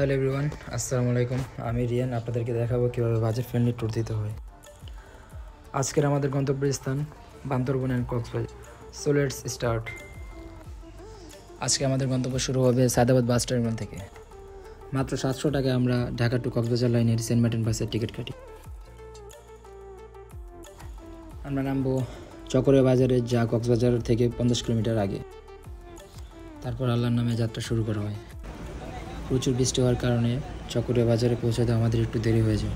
Hello everyone, আসসালামু আলাইকুম। আমি রিয়ান, আপনাদেরকে দেখাবো কীভাবে বাজেট ফ্রেন্ডলি ট্যুর দিতে হয়। আজকের আমাদের গন্তব্যস্থান Bandarban and Cox's Bazar. So let's start. আজকে আমাদের গন্তব্য শুরু হবে সায়দাবাদ বাস টার্মিনাল থেকে। মাত্র 700 টাকায় আমরা ঢাকা টু কক্সবাজার লাইনের সেন্ট মার্টিন বাসের টিকিট কাটি। আমরা নামবো চকরিয়া বাজারে, যা কক্সবাজার থেকে 50 কিলোমিটার আগে। তারপর আল্লাহর নামে যাত্রা শুরু করা হয়। প্রচুর বৃষ্টি হওয়ার কারণে চকরিয়া বাজারে পৌঁছাতে আমাদের একটু দেরি হয়ে যায়।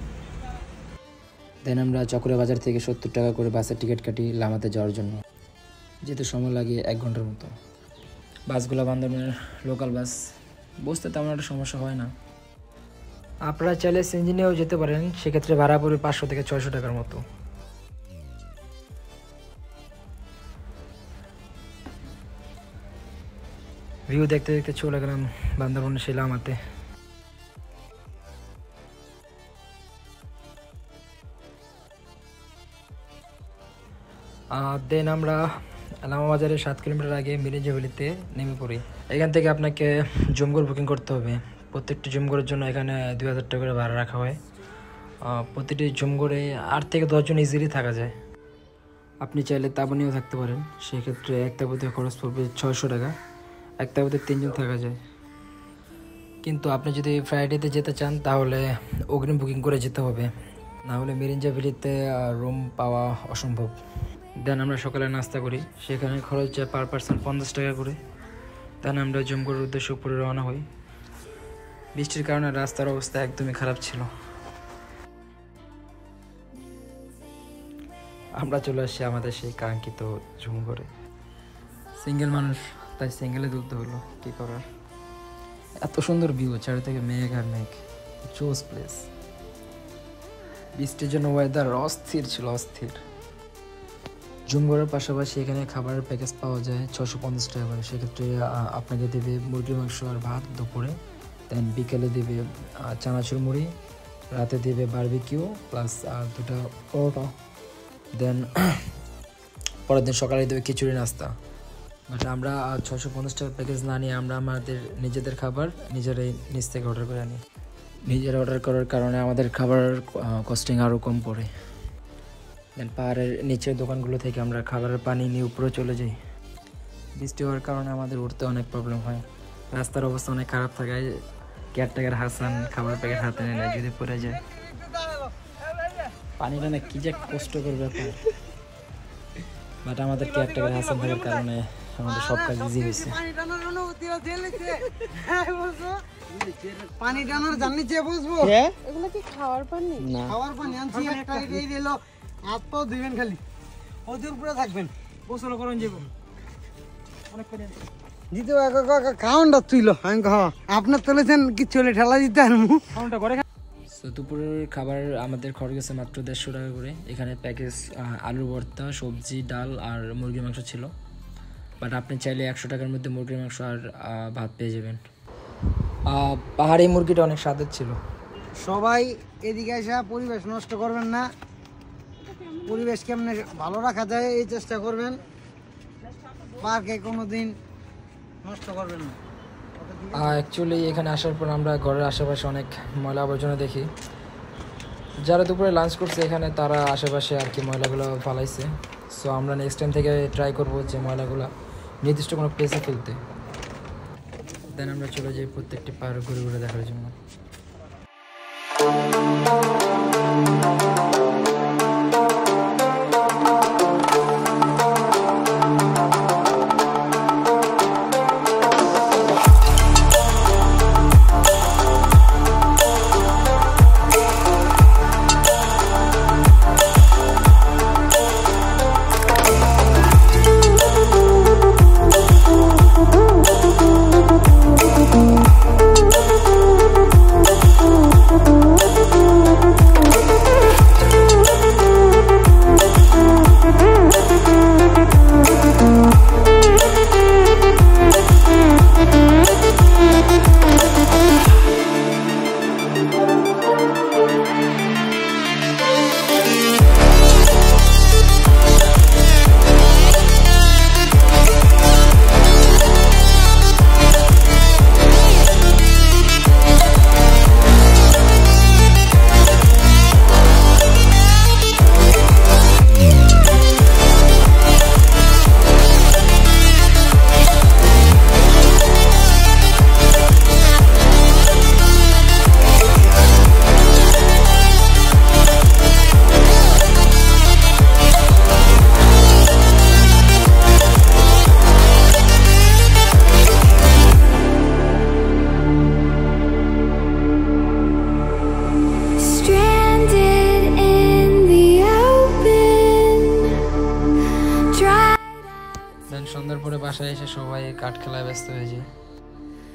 দেন আমরা চকরিয়া বাজার থেকে 70 টাকা করে বাসের টিকিট কাটি লামাতে যাওয়ার জন্য। যেতে সময় লাগে 1 ঘন্টার মতো। বাসগুলো বান্দরবনের লোকাল বাস, বসতে তেমন একটা সমস্যা হয় না। আপনারা চাইলে সিএনজি নিয়েও যেতে পারেন, সেক্ষেত্রে ভাড়া পড়বে 500 থেকে 600 টাকার মতো। ভিউ দেখতে দেখতে চলে গেলাম বান্দরবনের সেই লামাতে। দেন আমরা লামা বাজারের 7 কিলোমিটার আগে মিরিঞ্জা ভ্যালিতে নেমে পড়ি। এখান থেকে আপনাকে জুমঘর বুকিং করতে হবে। প্রত্যেকটি জুমঘরের জন্য এখানে 2000 টাকা করে ভাড়া রাখা হয়। প্রতিটি জুমঘরে 8 থেকে 10 জন ইজিলি থাকা যায়। আপনি চাইলে তাঁবু নিয়েও থাকতে পারেন, সেক্ষেত্রে এক তাঁবুতে খরচ পড়বে 600 টাকা। এক তাঁবুতে 3 জন থাকা যায়। কিন্তু আপনি যদি ফ্রাইডেতে যেতে চান তাহলে অগ্রিম বুকিং করে যেতে হবে, না হলে মিরিঞ্জা ভ্যালিতে রুম পাওয়া অসম্ভব। দেন আমরা সকালে নাস্তা করি, সেখানে খরচ যায় পার পার্সন 50 টাকা করে। দেন আমরা জুমঘরের উদ্দেশ্যে উপরে রওনা হই। বৃষ্টির কারণে রাস্তার অবস্থা একদমই খারাপ ছিল। আমরা চলে আসছি আমাদের সেই কাঙ্ক্ষিত জুমঘরে। সিঙ্গেল মানুষ, তাই সিঙ্গেলে তুলতে হলো, কী করার। এত সুন্দর ভিউ, চারিদিকে মেঘ আর মেঘ, জোস প্লেস। বৃষ্টির জন্য ওয়েদার অস্থির ছিল, অস্থির। জুমঘরের পাশাপাশি এখানে খাবারের প্যাকেজ পাওয়া যায় 650 টাকা করে। সেক্ষেত্রে আপনাকে দেবে মুরগির মাংস আর ভাত দুপুরে। দেন বিকেলে দেবে চানাচুর মুড়ি, রাতে দেবে বারবিকিউ প্লাস 2টা পরোটা। দেন পরের দিন সকালে দেবে খিচুড়ি নাস্তা। বাট আমরা 650 টাকার প্যাকেজ না নিয়ে আমরা আমাদের নিজেদের খাবার নিজেরাই নিজ থেকে অর্ডার করে আনি। নিজেরা অর্ডার করার কারণে আমাদের খাবার কস্টিং আরও কম পড়ে। দেন পাহাড়ের নিচের দোকানগুলো থেকে আমরা খাবারের পানি নিয়ে উপরে চলে যাই। বৃষ্টি হওয়ার কারণে আমাদের উঠতে অনেক প্রবলেম হয়। রাস্তার অবস্থা অনেক খারাপ থাকায় কেয়ারটেকার হাসান খাবার প্যাকেট হাতে নেয় না, যদি পড়ে যায়। পানিটা না কি যে কষ্টকর ব্যাপার, বাট আমাদের কেয়ারটেকার হাসান থাকার কারণে আমাদের সব কাজ ইজি হয়েছে। পানি টানার জানি চেয়ে বুঝবো, এগুলো কি খাওয়ার পানি? না, খাওয়ার পানি আনছি একটা, এই দিল হাত পাও দিবেন, খালি ওদের উপরে থাকবেন, গোসল করুন যাবো অনেক পানি দিতে খাওয়ানটা তুইলো। আমি আপনার তুলেছেন কি চলে ঠেলা দিতে খাওয়ানটা করে। তো দুপুরের খাবার আমাদের খরচ গেছে মাত্র 150 টাকা করে। এখানে প্যাকেজ আলু ভর্তা, সবজি, ডাল আর মুরগির মাংস ছিল। বাট আপনি চাইলে 100 টাকার মধ্যে মুরগির মাংস আর ভাত পেয়ে যাবেন। পাহাড়ি মুরগিটা অনেক স্বাদের ছিল। সবাই এদিকে এসে পরিবেশ নষ্ট করবেন না, পরিবেশ কেমনে ভালো রাখা যায় এই চেষ্টা করবেন। পার্কে কোনোদিন নষ্ট করবেন না। অ্যাকচুয়ালি এখানে আসার পর আমরা ঘরের আশেপাশে অনেক ময়লা আবর্জনা দেখি। যারা দুপুরে লাঞ্চ করছে এখানে, তারা আশেপাশে আর কি ময়লাগুলো ফালাইছে। সো আমরা নেক্সট টাইম থেকে ট্রাই করবো যে ময়লাগুলো নির্দিষ্ট কোনো প্লেসে ফেলতে। দেন আমরা চলে যাই প্রত্যেকটি পাহাড় ঘুরে ঘুরে দেখার জন্য। বাসায় এসে সবাই কাঠ খেলায় ব্যস্ত হয়ে যায়।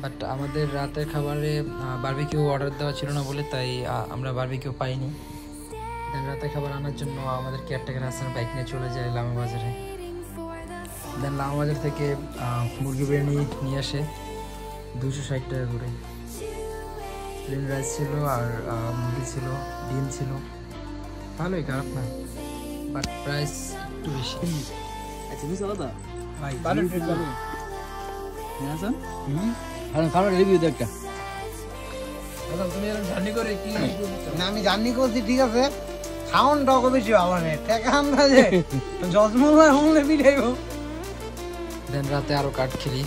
বাট আমাদের রাতের খাবারে বারবিকিউ অর্ডার দেওয়া ছিল না বলে তাই আমরা বারবিকিউ পাইনি। দেন রাতের খাবার আনার জন্য আমাদের কেয়ারটেকার হাসান বাইক নিয়ে চলে যায় লামা বাজারে। দেন লামা বাজার থেকে মুরগি বিরিয়ানি নিয়ে আসে 260 টাকা করে। প্লেন রাইস ছিল আর মুরগি ছিল, ডিম ছিল, ভালোই, খারাপ না, বাট প্রাইস একটু বেশি। আচ্ছা বুঝছো দাদা ভাই ভালো ট্রিট ভালো হ্যাঁ স্যার ভালো খাবার রিভিউ দে একটা। দাদা তুমি এরকম জার্নি করে কি না আমি জার্নি করছি ঠিক আছে, খাওন টাকা বেশি ভালো নেই, টাকা আমরা যে জজমুল্লাহ হলে পিঠাইব। দেন রাতে আরো কাঠ খেলি।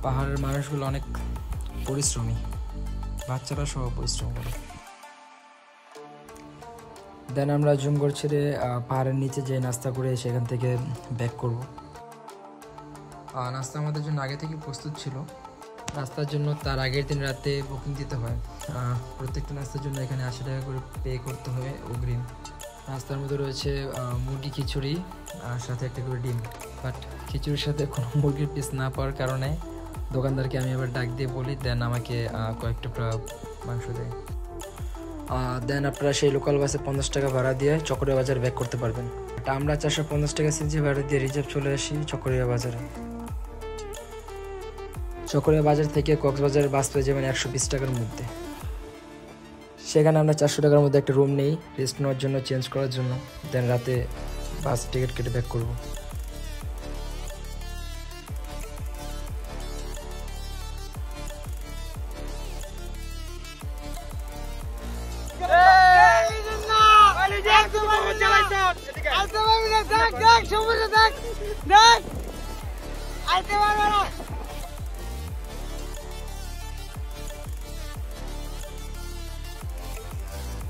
পাহাড়ের মানুষগুলো অনেক পরিশ্রমী, বাচ্চারা সহ পরিশ্রম করে। দেন আমরা জুমগড় ছেড়ে পাহাড়ের নিচে যে নাস্তা করে সেখান থেকে ব্যাক করব। নাস্তা আমাদের জন্য আগে থেকে প্রস্তুত ছিল। নাস্তার জন্য তার আগের দিন রাতে বুকিং দিতে হয়। প্রত্যেকটা নাস্তার জন্য এখানে 80 টাকা করে পে করতে হয় অগ্রিম। নাস্তার মধ্যে রয়েছে মুরগি খিচুড়ি আর সাথে একটা করে ডিম। বাট খিচুড়ির সাথে কোনো মুরগির পিস না পাওয়ার কারণে দোকানদারকে আমি আবার ডাক দিয়ে বলি, দেন আমাকে কয়েকটা মাংস দেয়। দেন আপনারা সেই লোকাল বাসে 50 টাকা ভাড়া দিয়ে চকরিয়া বাজার ব্যাক করতে পারবেন। আমরা 450 টাকা সিএনজি ভাড়া দিয়ে রিজার্ভ চলে আসি চকরিয়া বাজারে। চকরিয়া বাজার থেকে কক্সবাজারের বাস পেয়ে যাবেন 120 টাকার মধ্যে। সেখানে আমরা 400 টাকার মধ্যে একটা রুম নেই রেস্ট নেওয়ার জন্য, চেঞ্জ করার জন্য। দেন রাতে বাস টিকিট কেটে ব্যাক করবো।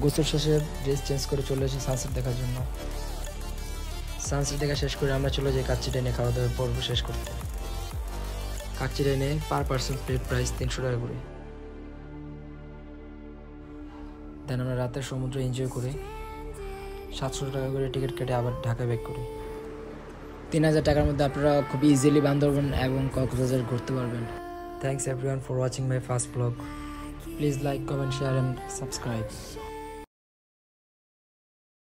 গোসল শেষে ড্রেস চেঞ্জ করে চলে এসে সানসেট দেখার জন্য। সানসেট দেখা শেষ করে আমরা চলে যাই কাচ্চি ডাইনে খাওয়া দাওয়ার পর্ব শেষ করতে। কাচ্চি ডাইনে পার পার্সন প্লেট প্রাইস 300 টাকা করে। দেন আমরা রাতের সমুদ্র এনজয় করে 700 টাকা করে টিকিট কেটে আবার ঢাকা ব্যাক করি। 3000 টাকার মধ্যে আপনারা খুব ইজিলি বান্দরবান এবং কক্সবাজার ঘুরতে পারবেন। Thanks everyone for watching my first blog. Please like, comment, share and subscribe.